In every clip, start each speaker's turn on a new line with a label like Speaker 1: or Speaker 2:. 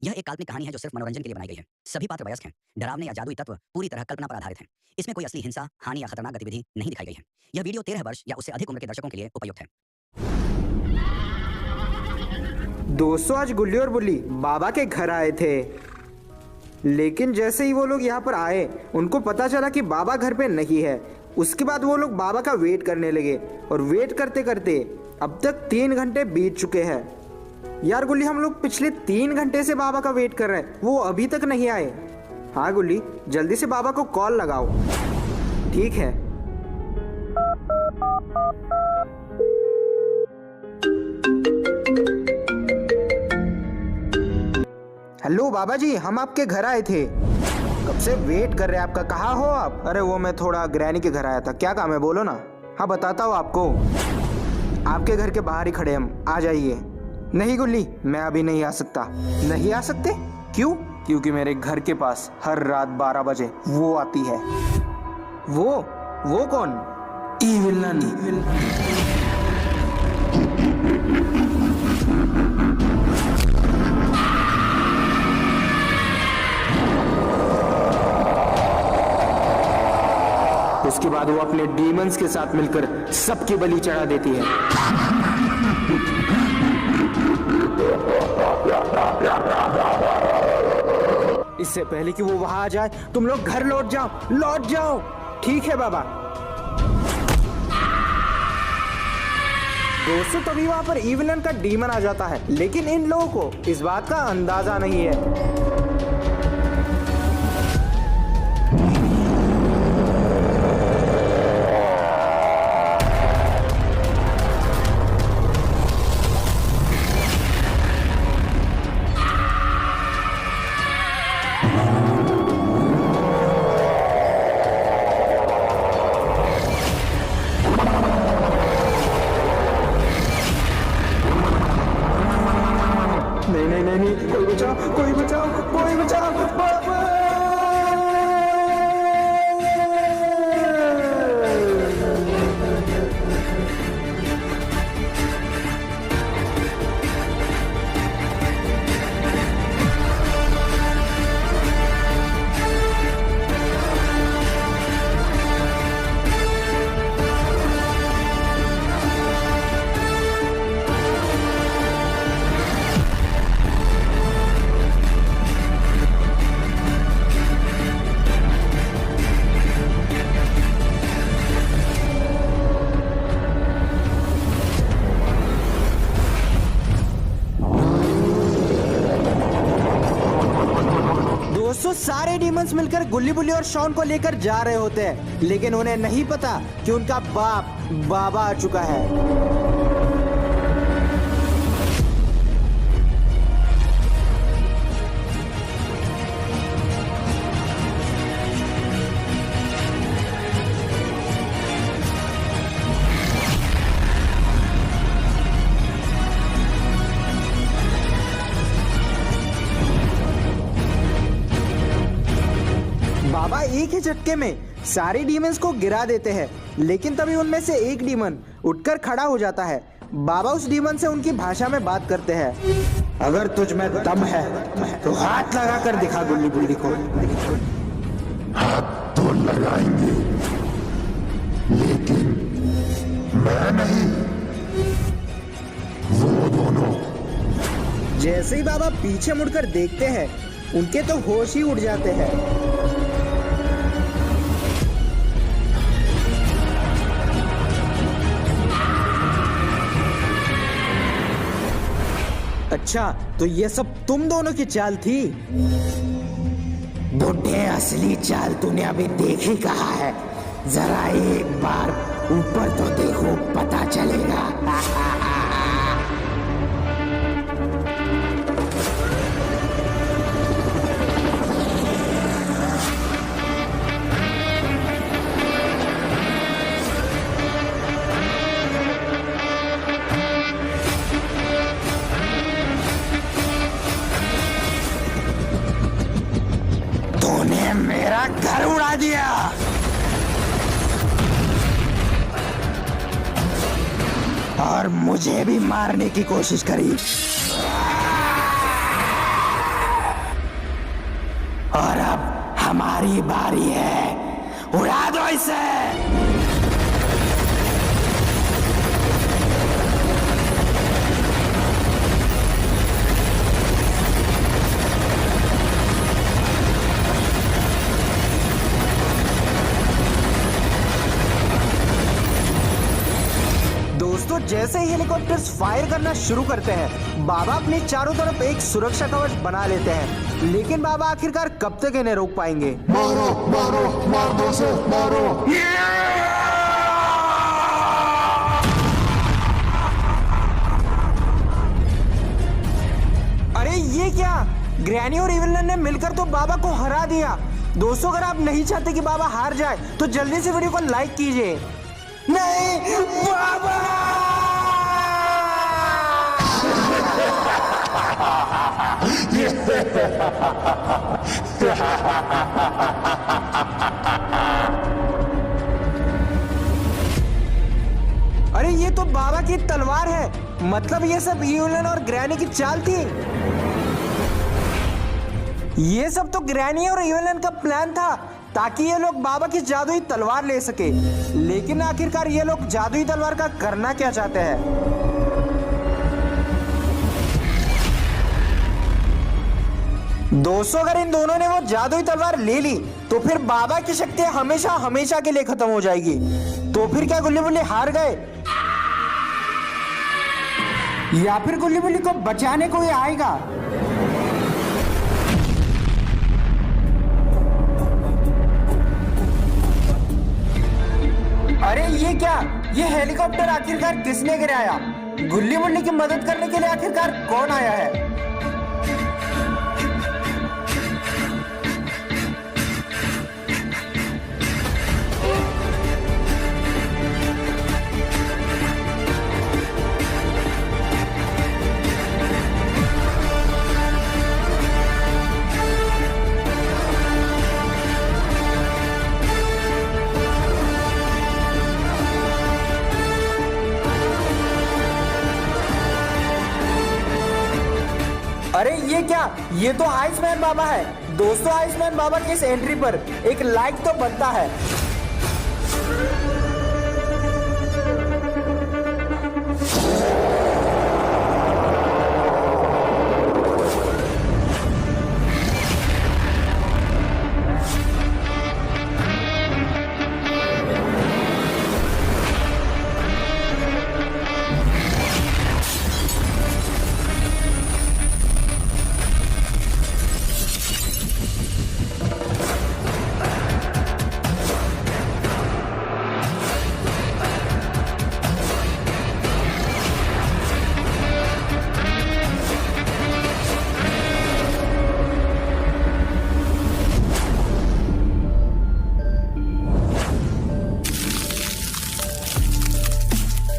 Speaker 1: यह एक काल्पनिक कहानी है जो सिर्फ मनोरंजन के लिए बनाई गई है। सभी पात्र वयस्क हैं। डरावने या जादुई तत्व पूरी तरह कल्पना पर आधारित हैं। इसमें कोई असली हिंसा, हानि या खतरनाक गतिविधि नहीं दिखाई गई है। यह वीडियो 13 वर्ष या उससे अधिक उम्र के दर्शकों के लिए उपयुक्त है।
Speaker 2: दोस्तों, आज गुल्ली और बुल्ली बाबा के घर आए थे, लेकिन जैसे ही वो लोग यहाँ पर आए उनको पता चला कि बाबा घर पे नहीं है। उसके बाद वो लोग बाबा का वेट करने लगे और वेट करते करते अब तक 3 घंटे बीत चुके हैं। यार गुल्ली, हम लोग पिछले 3 घंटे से बाबा का वेट कर रहे हैं, वो अभी तक नहीं आए। हाँ गुल्ली, जल्दी से बाबा को कॉल लगाओ। ठीक है। हेलो बाबा जी, हम आपके घर आए थे, कब से वेट कर रहे हैं आपका। कहाँ हो आप? अरे वो मैं थोड़ा ग्रैनी के घर आया था। क्या काम है बोलो ना। हाँ बताता हूँ आपको, आपके घर के बाहर ही खड़े हम, आ जाइए। नहीं गुल्ली, मैं अभी नहीं आ सकता। नहीं आ सकते? क्यों? क्योंकि मेरे घर के पास हर रात 12 बजे वो आती है। वो कौन? ईविलन। उसके बाद वो अपने डीमंस के साथ मिलकर सबकी बलि चढ़ा देती है। इससे पहले कि वो वहां आ जाए, तुम लोग घर लौट जाओ। ठीक है बाबा। दोस्तों, तभी वहां पर ईविलन का डीमन आ जाता है, लेकिन इन लोगों को इस बात का अंदाजा नहीं है। नहीं, कोई बचाओ। दोस्तों, सारे डीमंस मिलकर गुल्ली बुल्ली और शॉन को लेकर जा रहे होते हैं, लेकिन उन्हें नहीं पता कि उनका बाप बाबा आ चुका है। बाबा एक ही झटके में सारे डीमंस को गिरा देते हैं, लेकिन तभी उनमें से एक डीमन उठकर खड़ा हो जाता है। बाबा उस डीमन से उनकी भाषा में बात करते हैं। अगर तुझ में दम है तो हाथ लगा कर दिखा गुल्ली बुल्ली को।
Speaker 3: हाथ तो लगाएंगे, लेकिन मैं नहीं, वो दोनों।
Speaker 2: जैसे ही बाबा पीछे मुड़कर देखते हैं, उनके तो होश ही उड़ जाते हैं। अच्छा, तो ये सब तुम दोनों की चाल थी? बुढ़े, असली चाल तूने अभी देख ही कहा है। जरा एक बार ऊपर तो देखो, पता चलेगा। मेरा घर उड़ा दिया। और मुझे भी मारने की कोशिश करी। और अब हमारी बारी है, उड़ा दो इसे। दोस्तों, जैसे ही हेलीकॉप्टर्स फायर करना शुरू करते हैं, बाबा अपने चारों तरफ एक सुरक्षा कवच बना लेते हैं। लेकिन बाबा आखिरकार कब तक इन्हें रोक पाएंगे?
Speaker 3: मारो मारो मार दो से मारो।
Speaker 2: अरे ये क्या, ग्रैनी और इविलन ने मिलकर तो बाबा को हरा दिया। दोस्तों, अगर आप नहीं चाहते कि बाबा हार जाए तो जल्दी से वीडियो को लाइक कीजिए। नहीं बाबा! अरे ये तो बाबा की तलवार है। मतलब ये सब इविलन और ग्रैनी की चाल थी। ये सब तो ग्रैनी और इविलन का प्लान था ताकि ये लोग बाबा की जादुई तलवार ले सके। लेकिन आखिरकार ये लोग जादुई तलवार का करना क्या चाहते हैं? दोस्तों, अगर इन दोनों ने वो जादुई तलवार ले ली तो फिर बाबा की शक्ति हमेशा हमेशा के लिए खत्म हो जाएगी। तो फिर क्या गुल्ली बुल्ली हार गए, या फिर गुल्ली बुल्ली को बचाने कोई आएगा? अरे ये क्या, ये हेलीकॉप्टर आखिरकार किसने गिराया? गुल्ली बुल्ली की मदद करने के लिए आखिरकार कौन आया है? अरे ये क्या, ये तो आइसमैन बाबा है। दोस्तों, आइसमैन बाबा की इस एंट्री पर एक लाइक तो बनता है।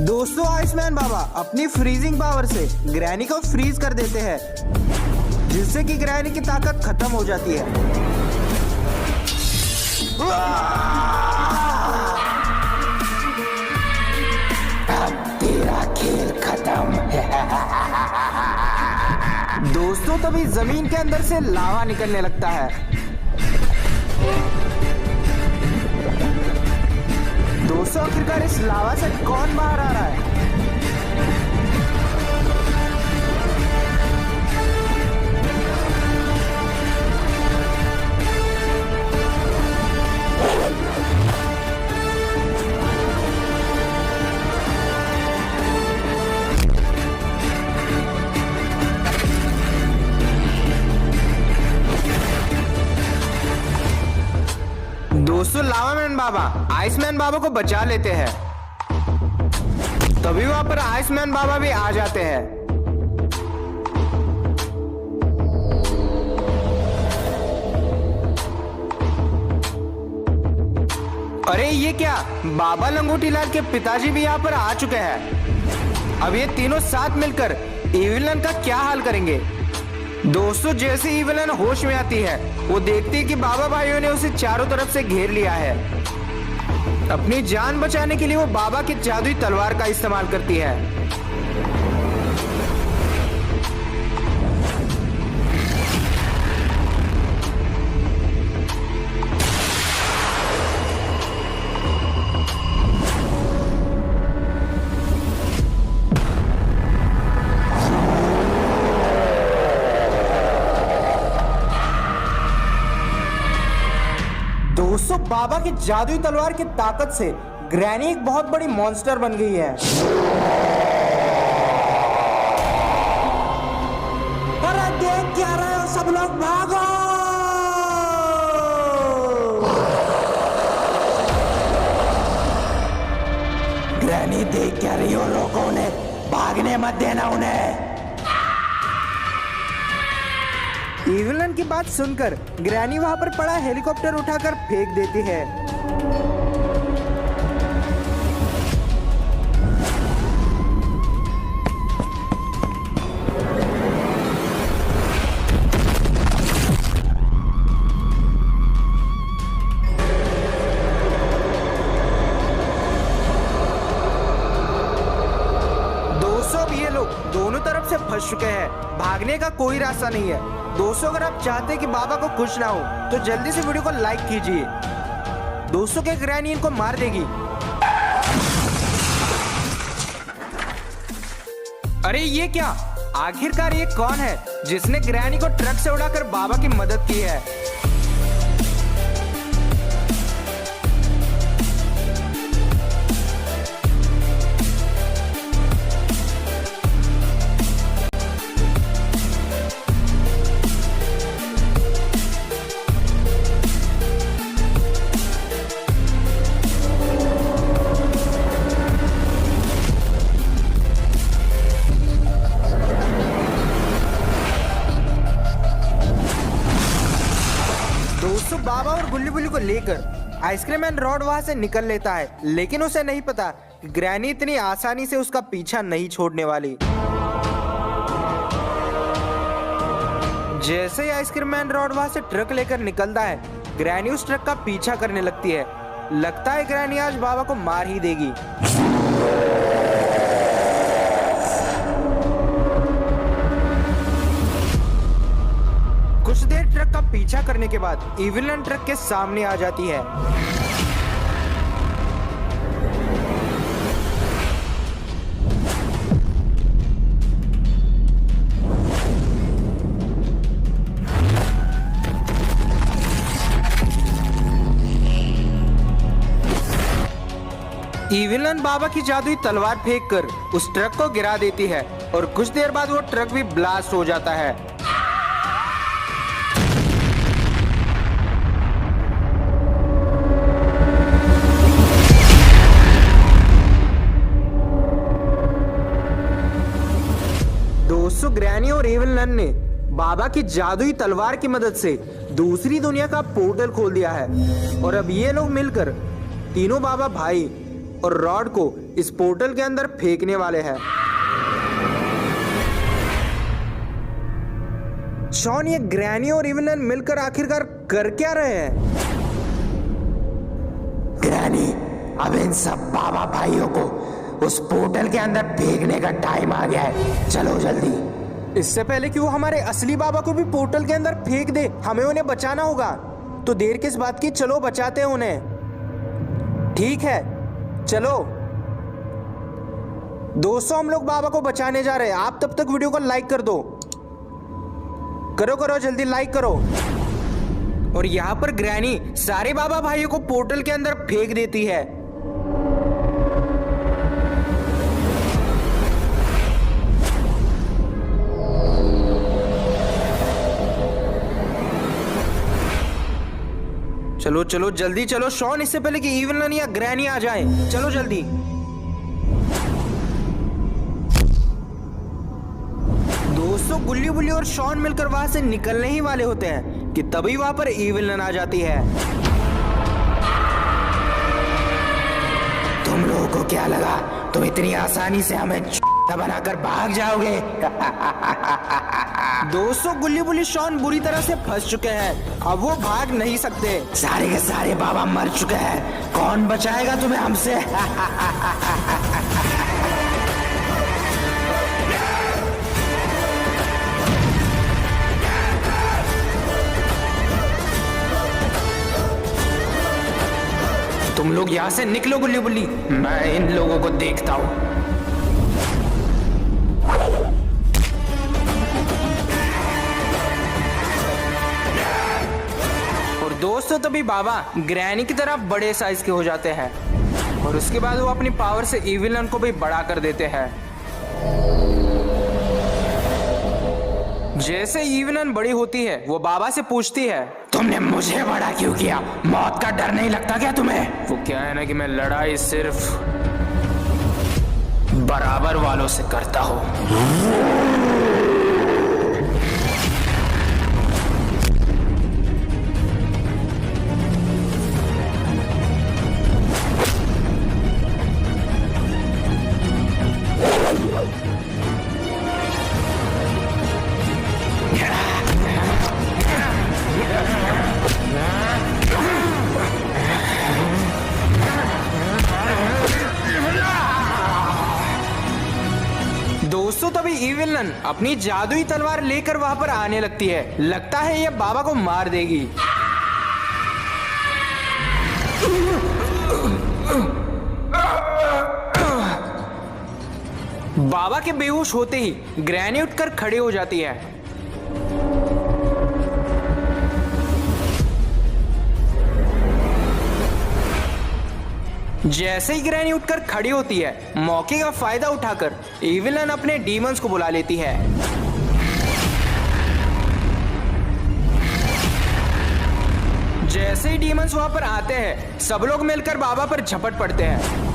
Speaker 2: दोस्तों, आइसमैन बाबा अपनी फ्रीजिंग पावर से ग्रैनी को फ्रीज कर देते हैं, जिससे कि ग्रैनी की ताकत खत्म हो जाती है। अब तेरा खेल खत्म। दोस्तों, तभी जमीन के अंदर से लावा निकलने लगता है। दोस्तों, आखिरकार इस लावा से कौन बाहर आ रहा है? दोस्तों, लावा मैन बाबा आइसमैन बाबा को बचा लेते हैं। तभी वहां पर आइसमैन बाबा भी आ जाते हैं। अरे ये क्या, बाबा लंगोटी लाल के पिताजी भी यहाँ पर आ चुके हैं। अब ये तीनों साथ मिलकर इविलन का क्या हाल करेंगे? दोस्तों, जैसे इविलन होश में आती है, वो देखती है कि बाबा भाइयों ने उसे चारों तरफ से घेर लिया है। अपनी जान बचाने के लिए वो बाबा की जादुई तलवार का इस्तेमाल करती है। बाबा की जादुई तलवार की ताकत से ग्रैनी एक बहुत बड़ी मॉन्स्टर बन गई है। अरे देख क्या रहे हो सब लोग, भागो!
Speaker 4: ग्रैनी देख क्या रही हो लोगों ने, भागने मत देना उन्हें।
Speaker 2: इविलन की बात सुनकर ग्रैनी वहां पर पड़ा हेलीकॉप्टर उठाकर फेंक देती है। दोस्तों अब ये लोग दोनों तरफ से फंस चुके हैं, भागने का कोई रास्ता नहीं है। दोस्तों अगर आप चाहते हैं कि बाबा को कुछ ना हो तो जल्दी से वीडियो को लाइक कीजिए। दोस्तों के ग्रैनी इनको मार देगी। अरे ये क्या, आखिरकार ये कौन है जिसने ग्रैनी को ट्रक से उड़ाकर बाबा की मदद की है? दोस्तों बाबा और गुल्ली बुल्ली को लेकर आइसक्रीम मैन रॉड वहां से निकल लेता है, लेकिन उसे नहीं पता कि ग्रैनी इतनी आसानी से उसका पीछा नहीं छोड़ने वाली। जैसे ही आइसक्रीम मैन रॉड वहां से ट्रक लेकर निकलता है, ग्रैनी उस ट्रक का पीछा करने लगती है। लगता है ग्रैनी आज बाबा को मार ही देगी। कुछ देर ट्रक का पीछा करने के बाद इविलन ट्रक के सामने आ जाती है। इविलन बाबा की जादुई तलवार फेंककर उस ट्रक को गिरा देती है और कुछ देर बाद वो ट्रक भी ब्लास्ट हो जाता है। दोस्तों ग्रैनी और इविलन ने बाबा की जादुई तलवार की मदद से दूसरी दुनिया का पोर्टल खोल दिया है और अब ये लोग मिलकर तीनों बाबा भाई और रॉड को इस पोर्टल के अंदर फेंकने वाले हैं। शॉन, ये ग्रैनी और इविलन मिलकर आखिरकार कर क्या रहे हैं?
Speaker 4: ग्रैनी, अब इन सब बाबा भाइयों को उस पोर्टल के अंदर फेंकने का टाइम आ गया है, चलो जल्दी।
Speaker 2: इससे पहले कि वो हमारे असली बाबा को भी पोर्टल के अंदर फेंक दे, हमें उन्हें बचाना होगा। तो देर किस बात की, चलो बचाते हैं उन्हें। ठीक है चलो। दोस्तों हम लोग बाबा को बचाने जा रहे हैं, आप तब तक वीडियो को लाइक कर दो। करो करो जल्दी लाइक करो। और यहाँ पर ग्रैनी सारे बाबा भाइयों को पोर्टल के अंदर फेंक देती है। चलो चलो जल्दी चलो शॉन, इससे पहले कि इविलन या ग्रैनी आ जाए, चलो जल्दी। दोस्तों गुल्ली बुल्ली और शॉन मिलकर वहां से निकलने ही वाले होते हैं कि तभी वहां पर इविलन आ जाती है।
Speaker 4: तुम लोगों को क्या लगा तुम इतनी आसानी से हमें बनाकर भाग जाओगे?
Speaker 2: दोस्तों गुल्ली बुल्ली शॉन बुरी तरह से फंस चुके हैं, अब वो भाग नहीं सकते।
Speaker 4: सारे के सारे बाबा मर चुके हैं, कौन बचाएगा तुम्हें हमसे?
Speaker 2: तुम लोग यहाँ से निकलो गुल्ली बुल्ली,
Speaker 4: मैं इन लोगों को देखता हूँ।
Speaker 2: और दोस्तों तभी बाबा ग्रैनी की तरह बड़े साइज के हो जाते हैं और उसके बाद वो अपनी पावर से इविलन को भी बड़ा कर देते हैं। जैसे इविलन बड़ी होती है वो बाबा से पूछती है,
Speaker 4: तुमने मुझे बड़ा क्यों किया? मौत का डर नहीं लगता क्या तुम्हें?
Speaker 2: वो क्या है ना कि मैं लड़ाई सिर्फ बराबर वालों से करता हूँ। दोस्तों तभी इविलन अपनी जादुई तलवार लेकर वहां पर आने लगती है। लगता है ये बाबा को मार देगी। बाबा के बेहोश होते ही ग्रैनी उठकर खड़े हो जाती है। जैसे ही ग्रैनी उठकर खड़ी होती है, मौके का फायदा उठाकर इविलन अपने डीमंस को बुला लेती है। जैसे ही डीमंस वहां पर आते हैं, सब लोग मिलकर बाबा पर झपट पड़ते हैं।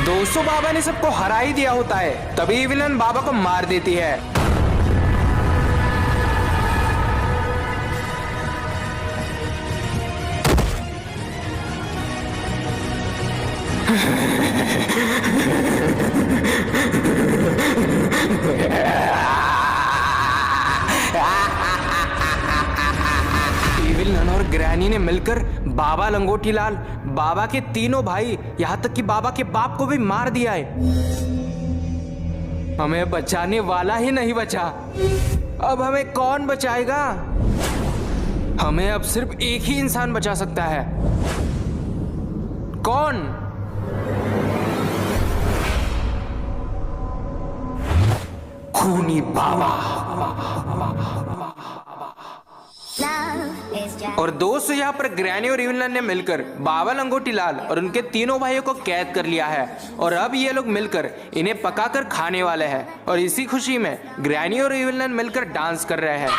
Speaker 2: दोस्तों बाबा ने सबको हरा ही दिया होता है, तभी इविलन बाबा को मार देती है। इविलन और ग्रैनी ने मिलकर बाबा लंगोटी लाल, बाबा के तीनों भाई, यहाँ तक कि बाबा के बाप को भी मार दिया है। हमें बचाने वाला ही नहीं बचा। अब हमें कौन बचाएगा? हमें अब सिर्फ एक ही इंसान बचा सकता है। कौन?
Speaker 4: खूनी बाबा।
Speaker 2: और दोस्त यहाँ पर ग्रैनी और इविलन ने मिलकर बाबा लंगोटी लाल और उनके तीनों भाइयों को कैद कर लिया है और अब ये लोग मिलकर इन्हें पकाकर खाने वाले हैं। और इसी खुशी में ग्रैनी और इविलन मिलकर डांस कर रहे हैं।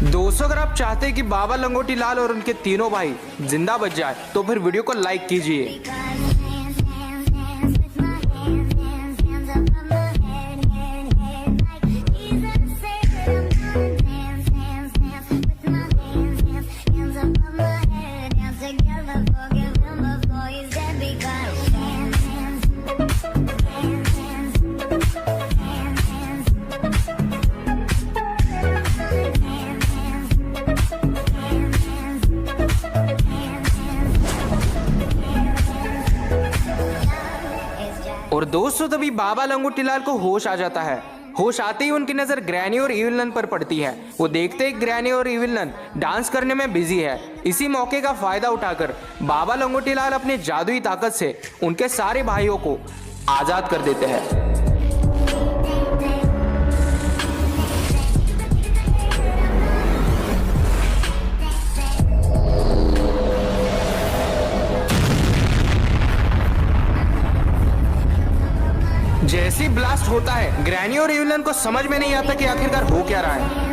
Speaker 2: दोस्तों अगर आप चाहते हैं कि बाबा लंगोटी लाल और उनके तीनों भाई जिंदा बच जाए तो फिर वीडियो को लाइक कीजिए। और दोस्तों तभी बाबा लंगोटी लाल को होश आ जाता है। होश आते ही उनकी नजर ग्रैनी और इविलन पर पड़ती है। वो देखते ही ग्रैनी और इविलन डांस करने में बिजी है। इसी मौके का फायदा उठाकर बाबा लंगोटी लाल अपने जादुई ताकत से उनके सारे भाइयों को आजाद कर देते हैं। जैसे ही ब्लास्ट होता है, ग्रैनी और इविलन को समझ में नहीं आता कि आखिरकार हो क्या रहा है।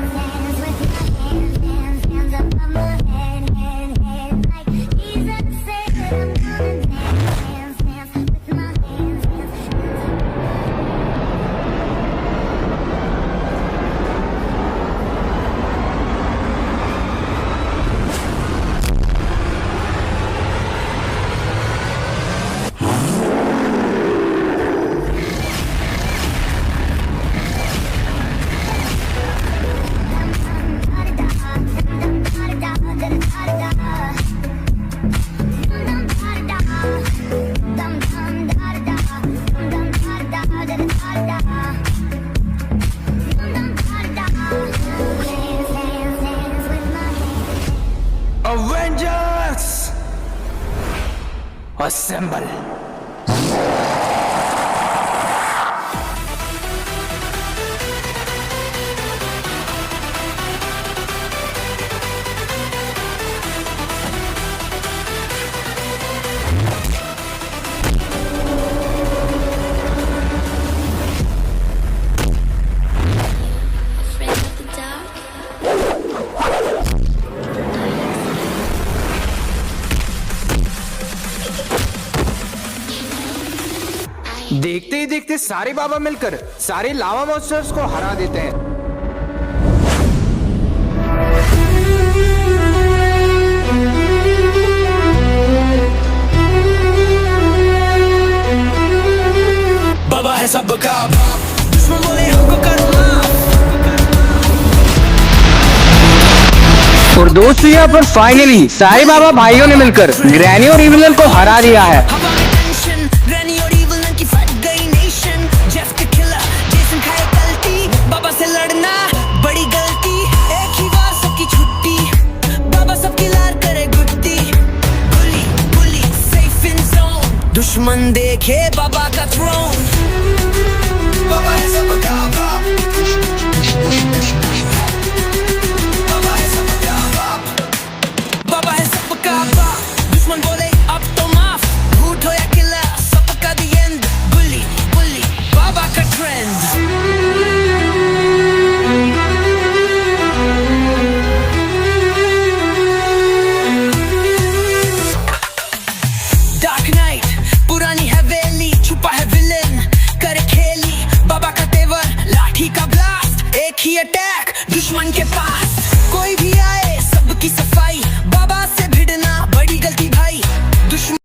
Speaker 4: असेंबल।
Speaker 2: देखते ही देखते सारे बाबा मिलकर सारे लावा मॉन्स्टर्स को हरा देते हैं।
Speaker 5: बाबा है सबका दुश्मन बोले हमको करो
Speaker 2: और दोस्तों यहाँ पर फाइनली सारे बाबा भाइयों ने मिलकर ग्रैनी और इविलन को हरा दिया है।
Speaker 5: बाबा से लड़ना बड़ी गलती, एक ही बार सबकी छुट्टी, बाबा सबकी लार करे गुट्टी, गुली गुली सेफ इन जोन, दुश्मन देखे बाबा का थ्रोन।